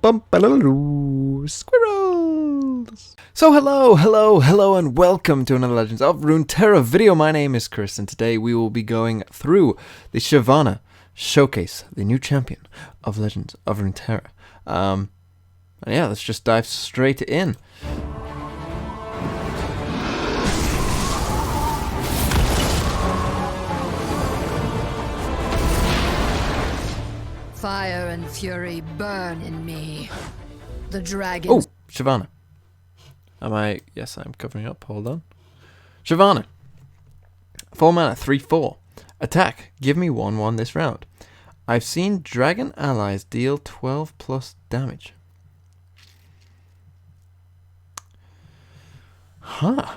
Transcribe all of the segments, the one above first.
Squirrels! So hello, and welcome to another Legends of Runeterra video. My name is Chris, and today we will be going through the Shyvana Showcase, the new champion of Legends of Runeterra. And yeah, let's just dive straight in. Fire and fury burn in me. The dragon. Oh, Shyvana. Yes, I'm covering up. Hold on. Shyvana. 4 mana, 3/4. Attack. Give me 1/1 this round. I've seen dragon allies deal 12 plus damage. Huh.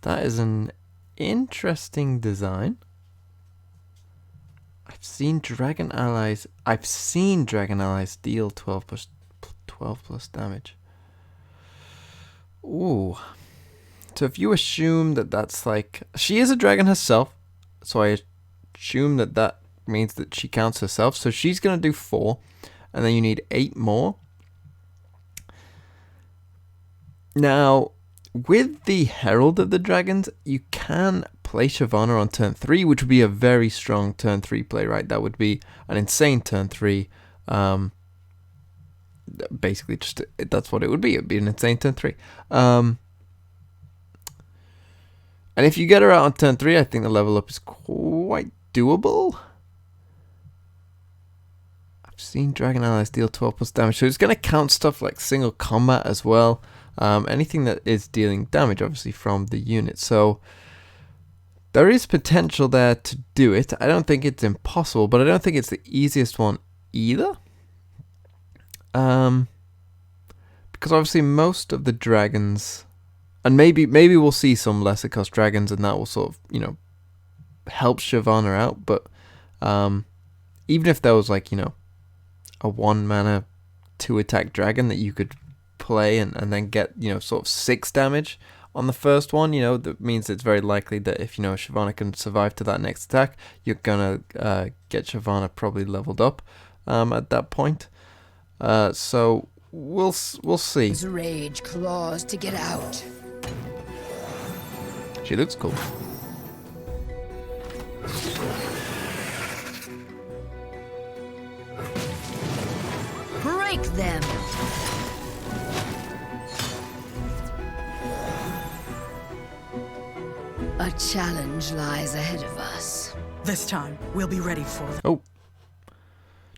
That is an interesting design. I've seen dragon allies deal 12 plus damage. Ooh. So if you assume that that's like, she is a dragon herself, so I assume that that means that she counts herself. So she's going to do 4, and then you need 8 more. Now, with the Herald of the Dragons, you can play Shyvana on turn 3, which would be a very strong turn 3 play, right? That would be an insane turn 3. Basically, just that's what it would be. It would be an insane turn 3. And if you get her out on turn 3, I think the level up is quite doable. I've seen dragon allies deal 12 plus damage, so it's going to count stuff like single combat as well. Anything that is dealing damage, obviously, from the unit. So there is potential there to do it. I don't think it's impossible, but I don't think it's the easiest one either. Because obviously most of the dragons, and maybe we'll see some lesser cost dragons, and that will sort of, help Shyvana out. But even if there was like, a 1 mana 2 attack dragon that you could play and then get, sort of 6 damage on the first one, that means it's very likely that if, Shyvana can survive to that next attack, you're gonna get Shyvana probably leveled up at that point. So we'll see. His rage claws to get out. She looks cool. Break them. A challenge lies ahead of us. This time, we'll be ready for them. Oh.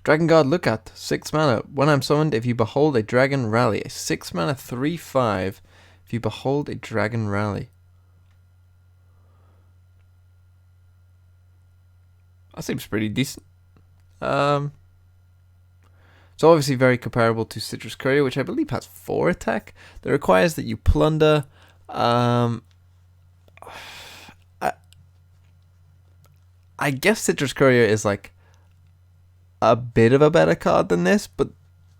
Dragon Guard Lookout. 6 mana. When I'm summoned, if you behold a dragon rally. A 6 mana 3/5. If you behold a dragon rally. That seems pretty decent. So obviously very comparable to Citrus Courier, which I believe has 4 attack. That requires that you plunder. I guess Citrus Courier is like a bit of a better card than this, but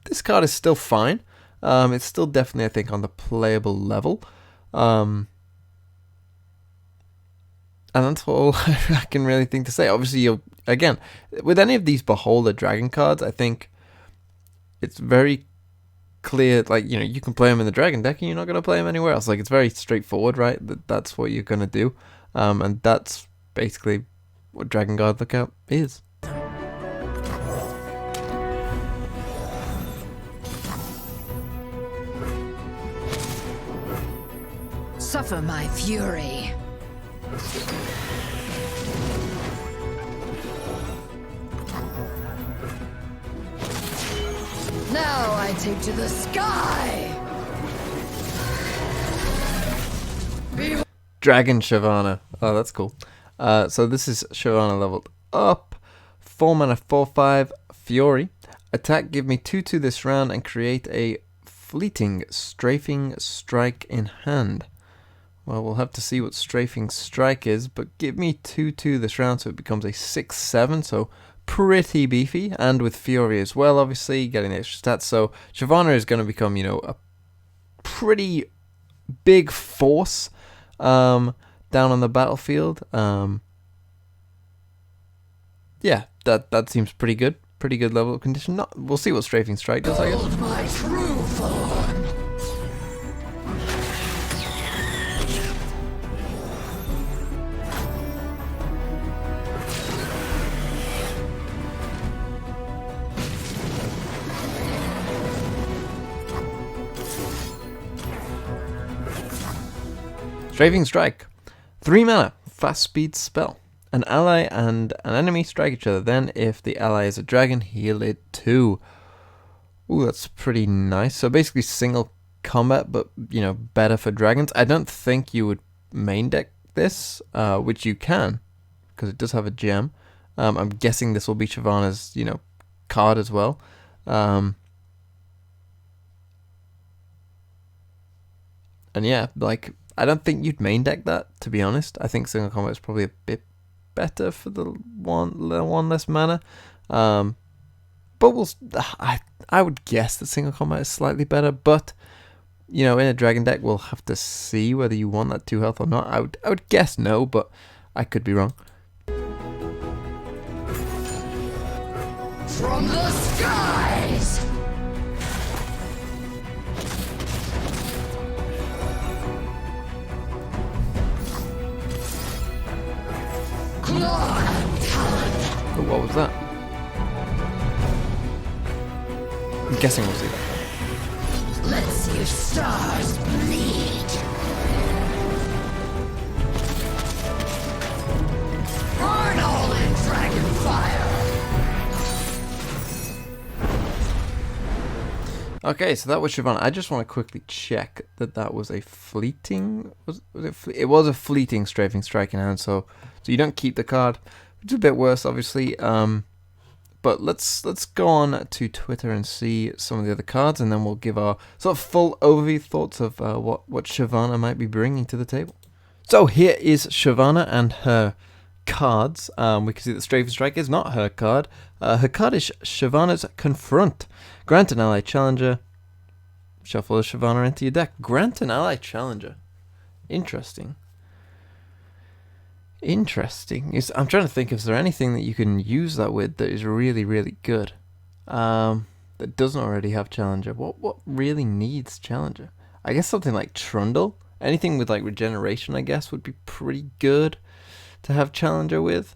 this card is still fine. It's still definitely, I think, on the playable level. And that's all I can really think to say. Obviously, again, with any of these Beholder Dragon cards, I think it's very clear, like, you can play them in the Dragon deck and you're not going to play them anywhere else. Like, it's very straightforward, right? That's what you're going to do. And that's basically what Dragon Guard Lookout is. Suffer my fury. Now I take to the sky. Dragon Shyvana. Oh, that's cool. So this is Shyvana leveled up. 4 mana 4/5 Fury. Attack, give me 2/2 this round and create a fleeting strafing strike in hand. Well, we'll have to see what strafing strike is, but give me 2/2 this round, so it becomes a 6/7, so pretty beefy, and with Fury as well, obviously, getting the extra stats. So Shyvana is going to become, a pretty big force down on the battlefield. Yeah, that seems pretty good. pretty good level of condition. Not, we'll see what Strafing Strike does, I guess. My true form. Strafing Strike. 3 mana, fast speed spell. An ally and an enemy strike each other. Then, if the ally is a dragon, heal it 2. Ooh, that's pretty nice. So basically single combat, but, you know, better for dragons. I don't think you would main deck this, which you can, because it does have a gem. I'm guessing this will be Shyvana's, you know, card as well. And yeah, like, I don't think you'd main deck that, to be honest. I think single combat is probably a bit better for the one less mana. But I would guess that single combat is slightly better. But you know, in a dragon deck, we'll have to see whether you want that 2 health or not. I would guess no, but I could be wrong. From the skies. But what was that? I'm guessing we'll see that. Let's your stars bleed. Burn all in dragon fire. Okay, so that was Shyvana. I just want to quickly check that was a fleeting. It was a fleeting Strafing Strike in hand, so you don't keep the card, which is a bit worse, obviously. But let's go on to Twitter and see some of the other cards, and then we'll give our sort of full overview thoughts of what Shyvana might be bringing to the table. So here is Shyvana and her cards. We can see that Strafing Strike is not her card. Her card is Shyvana's Confront. Grant an ally challenger. Shuffle a Shyvana into your deck. Grant an ally challenger. Interesting. Interesting. I'm trying to think if there anything that you can use that with that is really, really good. That doesn't already have challenger. What really needs challenger? I guess something like Trundle. Anything with like regeneration, I guess, would be pretty good to have challenger with.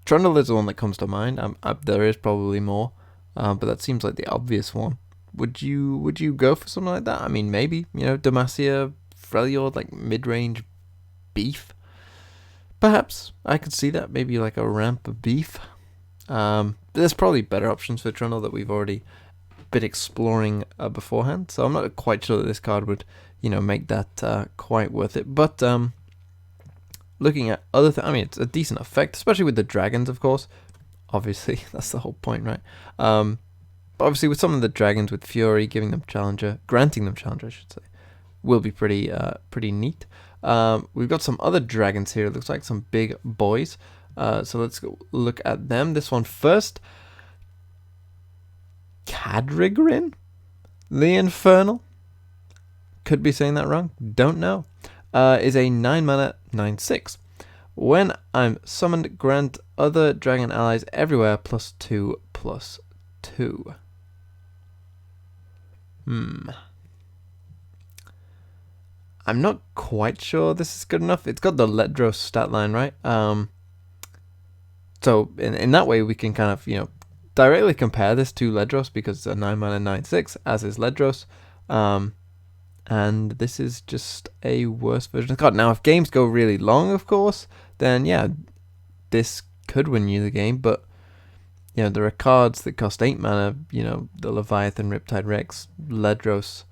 Trundle is the one that comes to mind. There is probably more, but that seems like the obvious one. Would you go for something like that? I mean, maybe, you know, Demacia, Freljord, like mid-range beef. Perhaps I could see that. Maybe like a ramp of beef. There's probably better options for Trundle that we've already been exploring beforehand. So I'm not quite sure that this card would, you know, make that quite worth it. But looking at other things, I mean, it's a decent effect, especially with the dragons, of course. Obviously, that's the whole point, right? But obviously, with some of the dragons, with Fury, giving them challenger, granting them challenger, I should say, will be pretty neat. We've got some other dragons here. It looks like some big boys. So let's go look at them. This one first. Cadrigrin? The Infernal? Could be saying that wrong. Don't know. Is a 9 mana 9/6. When I'm summoned, grant other dragon allies everywhere +2/+2. I'm not quite sure this is good enough. It's got the Ledros stat line, right? So in that way, we can kind of, you know, directly compare this to Ledros because it's a 9 mana 9/6, as is Ledros. And this is just a worse version of the card. Now, if games go really long, of course, then yeah, this could win you the game. But, you know, there are cards that cost 8 mana, you know, the Leviathan, Riptide Rex, Ledros,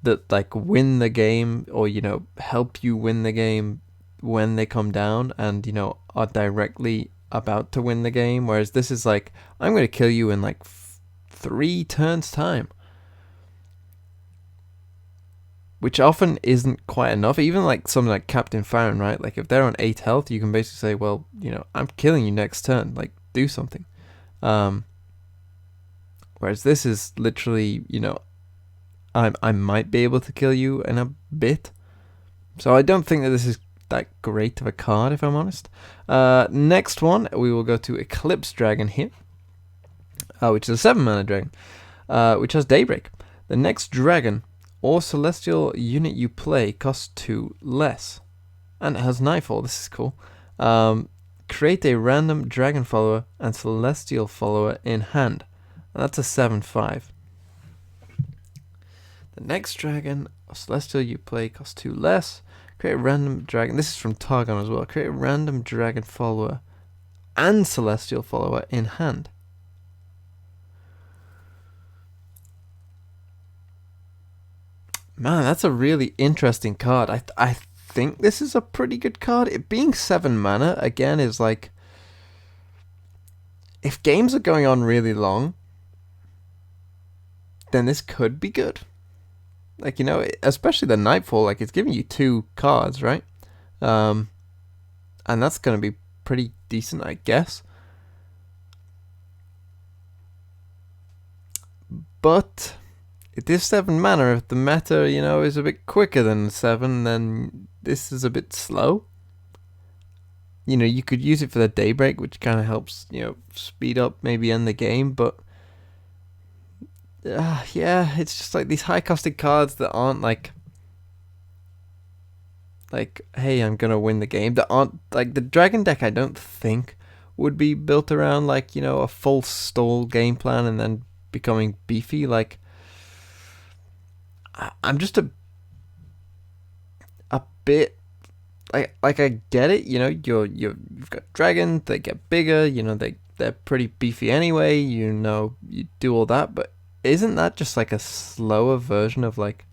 that like win the game, or, you know, help you win the game when they come down and, you know, are directly about to win the game. Whereas this is like, I'm going to kill you in like 3 turns time, which often isn't quite enough. Even like something like Captain Farron, right? Like if they're on 8 health, you can basically say, well, you know, I'm killing you next turn, like do something. Whereas this is literally, you know, I might be able to kill you in a bit. So I don't think that this is that great of a card, if I'm honest. Next one, we will go to Eclipse Dragon here, which is a 7 mana dragon, which has Daybreak. The next dragon or celestial unit you play costs 2 less, and it has Nightfall. This is cool. Create a random dragon follower and celestial follower in hand. And that's a 7/5. The next dragon or celestial you play costs 2 less. Create a random dragon. This is from Targon as well. Create a random dragon follower and celestial follower in hand. Man, that's a really interesting card. I think this is a pretty good card. It being 7 mana, again, is like... If games are going on really long, then this could be good. Like, you know, especially the Nightfall, like, it's giving you 2 cards, right? And that's going to be pretty decent, I guess. But it is 7 mana. If the meta, you know, is a bit quicker than 7, then this is a bit slow. You know, you could use it for the Daybreak, which kind of helps, you know, speed up, maybe end the game, but... yeah, it's just like these high-costed cards that aren't like, hey, I'm gonna win the game. That aren't like the Dragon deck. I don't think would be built around like, you know, a full stall game plan and then becoming beefy. Like, I'm just a bit like I get it. You know, you've got dragons. They get bigger. You know, they're pretty beefy anyway. You know, you do all that, but isn't that just like a slower version of like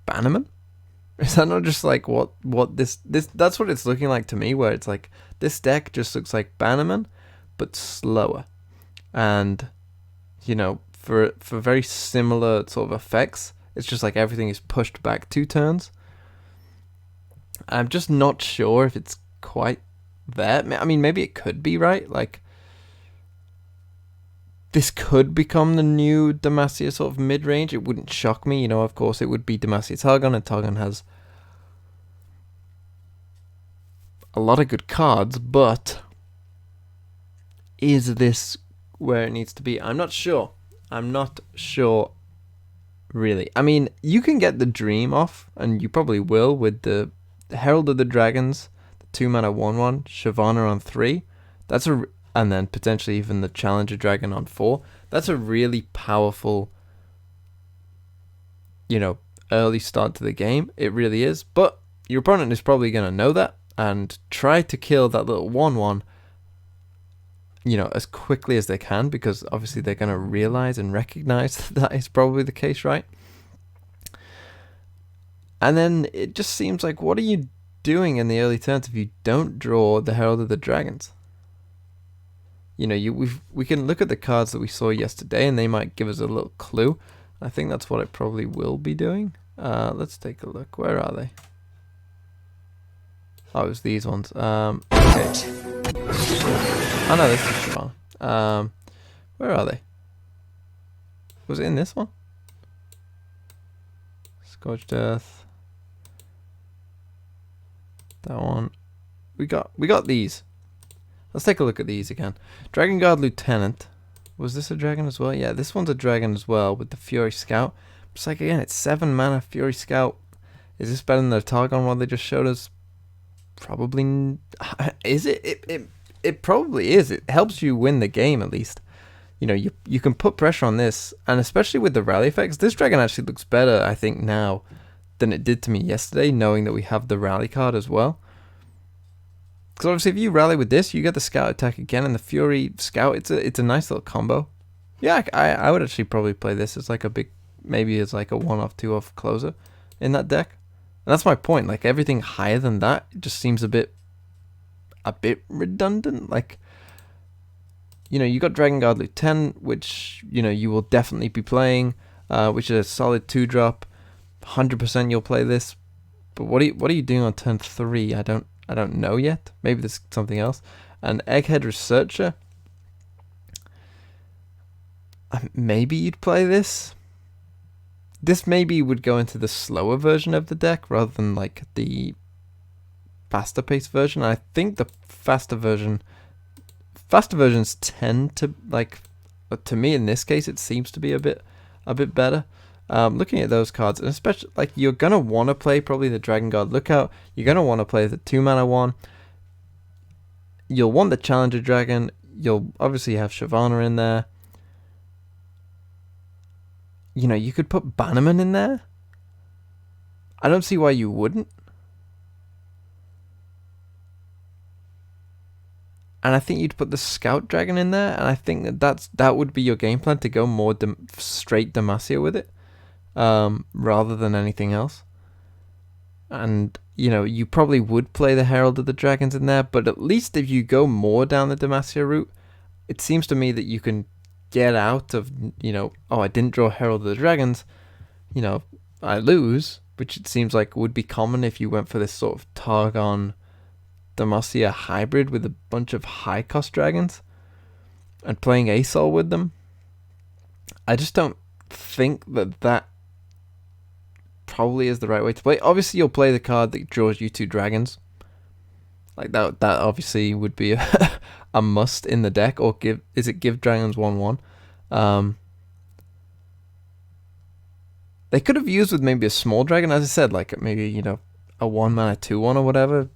Bannerman? Is that not just like what this that's what it's looking like to me, where it's like this deck just looks like Bannerman but slower, and you know, for very similar sort of effects, it's just like everything is pushed back 2 turns. I'm just not sure if it's quite there. I mean, maybe it could be, right? Like, this could become the new Demacia sort of mid-range. It wouldn't shock me. You know, of course, it would be Demacia Targon, and Targon has a lot of good cards, but is this where it needs to be? I'm not sure. I'm not sure, really. I mean, you can get the Dream off, and you probably will, with the Herald of the Dragons, the 2 mana 1/1, Shyvana on 3. That's a... and then potentially even the Challenger Dragon on 4. That's a really powerful, you know, early start to the game. It really is. But your opponent is probably going to know that and try to kill that little 1/1, you know, as quickly as they can, because obviously they're going to realize and recognize that is probably the case, right? And then it just seems like, what are you doing in the early turns if you don't draw the Herald of the Dragons? You know, we can look at the cards that we saw yesterday, and they might give us a little clue. I think that's what I probably will be doing. Let's take a look. Where are they? Oh, it was these ones. Okay. Oh no, this is Shyvana. Where are they? Was it in this one? Scorched Earth. That one. We got these. Let's take a look at these again. Dragon Guard Lieutenant. Was this a dragon as well? Yeah, this one's a dragon as well with the Fury Scout. It's like, again, it's 7 mana Fury Scout. Is this better than the Targon one they just showed us? Probably. Is it? It probably is. It helps you win the game, at least. You know, you can put pressure on this, and especially with the rally effects, this dragon actually looks better, I think, now than it did to me yesterday, knowing that we have the rally card as well. Because obviously, if you rally with this, you get the Scout attack again, and the Fury Scout. It's a nice little combo. Yeah, I would actually probably play this as like a big, maybe as like a 1-off, 2-off closer in that deck. And that's my point. Like, everything higher than that, it just seems a bit redundant. Like, you know, you got Dragon Guard Lieutenant, which, you know, you will definitely be playing, which is a solid 2-drop. 100% you'll play this. But what are you doing on turn 3? I don't know yet. Maybe there's something else. And Egghead Researcher. Maybe you'd play this. This maybe would go into the slower version of the deck rather than like the faster paced version. I think the faster versions tend to like. To me, in this case, it seems to be a bit better. Looking at those cards, and especially like you're gonna want to play probably the Dragon Guard Lookout. You're gonna want to play the 2-mana one. You'll want the Challenger Dragon. You'll obviously have Shyvana in there. You know, you could put Bannerman in there. I don't see why you wouldn't. And I think you'd put the Scout Dragon in there, and I think that would be your game plan, to go more straight Demacia with it, rather than anything else. And, you know, you probably would play the Herald of the Dragons in there, but at least if you go more down the Demacia route, it seems to me that you can get out of, you know, oh, I didn't draw Herald of the Dragons, you know, I lose, which it seems like would be common if you went for this sort of Targon Demacia hybrid with a bunch of high cost dragons and playing Asol with them. I just don't think that probably is the right way to play. Obviously, you'll play the card that draws you 2 dragons. Like that obviously would be a must in the deck. Or give dragons 1/1. They could have used with maybe a small dragon, as I said, like maybe, you know, a 1-mana 2/1 or whatever.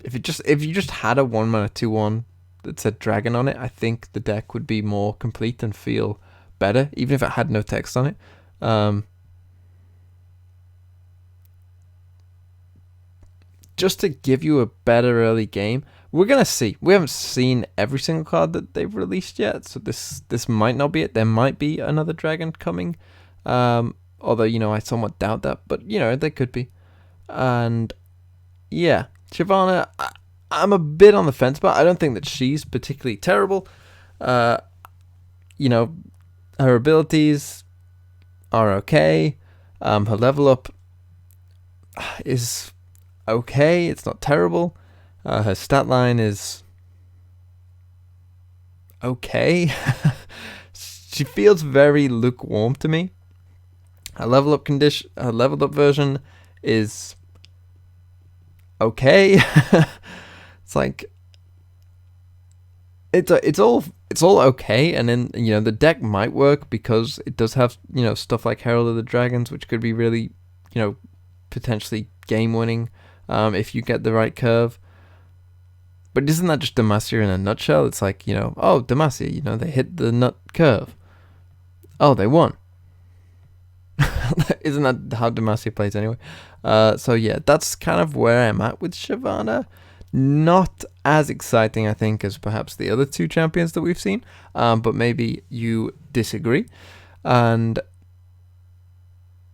If you just had a 1-mana 2/1 that said dragon on it, I think the deck would be more complete and feel better, even if it had no text on it. Just to give you a better early game. We're gonna see. We haven't seen every single card that they've released yet, so this might not be it. There might be another dragon coming, although, you know, I somewhat doubt that, but, you know, there could be. And yeah, Shyvana, I'm a bit on the fence, but I don't think that she's particularly terrible. You know, her abilities are okay. Her level up is okay. It's not terrible. Her stat line is okay. She feels very lukewarm to me. Her leveled up version is okay. It's like it's all okay, and then, you know, the deck might work because it does have, you know, stuff like Herald of the Dragons, which could be really, you know, potentially game winning if you get the right curve. But isn't that just Demacia in a nutshell? It's like, you know, oh, Demacia, you know, they hit the nut curve. Oh, they won. Isn't that how Demacia plays anyway? So yeah, that's kind of where I'm at with Shyvana. Not as exciting, I think, as perhaps the other 2 champions that we've seen. But maybe you disagree. And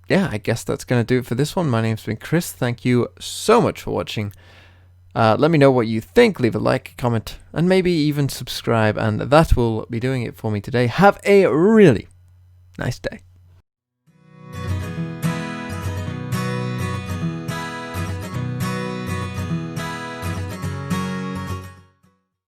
yeah, I guess that's going to do it for this one. My name's been Chris. Thank you so much for watching. Let me know what you think. Leave a like, comment, and maybe even subscribe. And that will be doing it for me today. Have a really nice day.